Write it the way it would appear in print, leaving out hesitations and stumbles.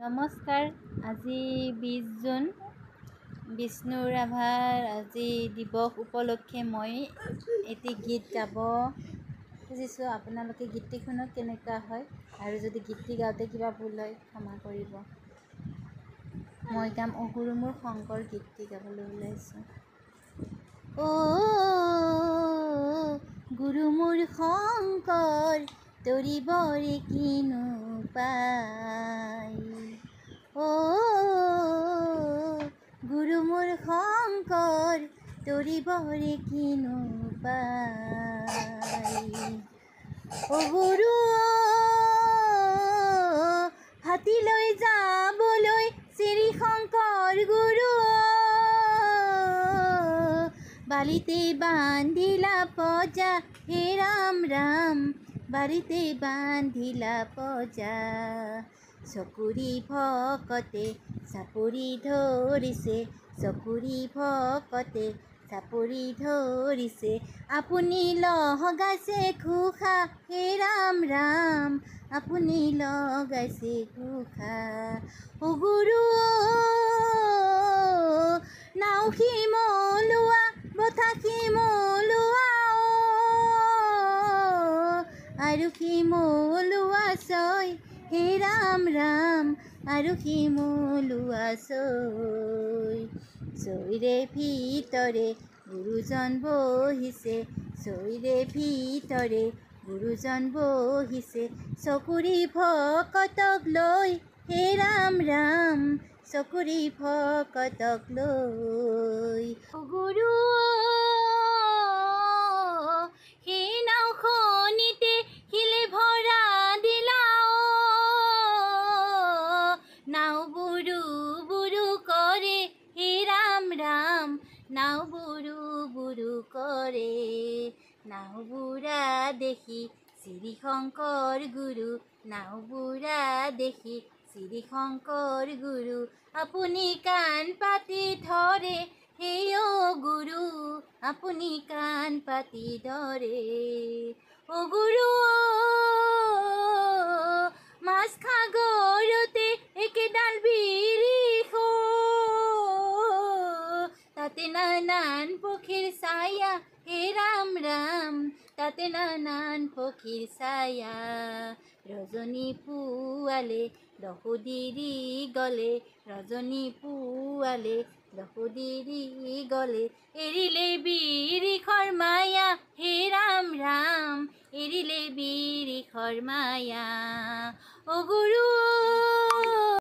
নমস্কাৰ। আজি 20 জুন বিষ্ণু ৰাভাৰ আজি দিৱস উপলক্ষে মই এটি গীত গাব খুজিছোঁ। আপোনালোকে গীতটি শুনক কেনেকুৱা হয়, আৰু যদি গীতটি গাওঁতে কিবা ভুল হয় ক্ষমা কৰিব। মই গাম "অ গুৰু মোৰ শংকৰ" গীতটি গাবলৈ ওলাইছোঁ। গুৰু মোৰ শংকৰ তৰিবৰে কিনো পায়, গুৰু মোৰ শংকৰ তৰিবৰে কিনো পায়। গুৰু হাতীলৈ যাবলৈ শ্ৰী শংকৰ গুৰু বালিতে বান্ধিলা পজা, হে ৰাম ৰাম বালিতে বান্ধিলা পজা। চকুৰি ভকতে চাপৰি ধৰিছে, চকুৰি ভকতে চাপৰি ধৰিছে, আপুনি লগাইছে ঘোষা, হে ৰাম ৰাম আপুনি লগাইছে ঘোষা। গুৰু নাও শিমলুৱা বঠা শিমলুৱা, আৰু শিমলুৱা ছয়, হে ৰাম ৰাম আৰু শিমলুৱা ছয়। ছয়ৰে ভিতৰে গুৰুজন বহিছে, ছয়ৰে ভিতৰে গুৰুজন বহিছে, চকুৰি ভকতক লৈ, হে ৰাম ৰাম চকুৰি ভকতক লৈ। গুৰু সেই নাওখনিতে শিলে ভৰা দিলা, নাও বুৰু বুৰু কৰে, হে ৰাম ৰাম নাও বুৰু বুৰু কৰে। নাও বুৰা দেখি শ্ৰী শংকৰ গুৰু, নাও বুৰা দেখি শ্ৰী শংকৰ গুৰু, আপুনি কাণ পাতি ধৰে, হে অ গুৰু আপুনি কাণ পাতি ধৰে। গুৰু মাছ সাগৰতে একেডাল বিৰিখ, তাতে নানান পক্ষীৰ ছায়া, হে ৰাম ৰাম তাতে নানান পক্ষীৰ ছায়া। ৰজনী পুৱালে দহোদিৰি গলে, ৰজনী পুৱালে দহোদিৰি গলে, এৰিলে বিৰিখৰ মায়া, হে ৰাম ৰাম এৰিলে বিৰিখৰ মায়া। গুৰু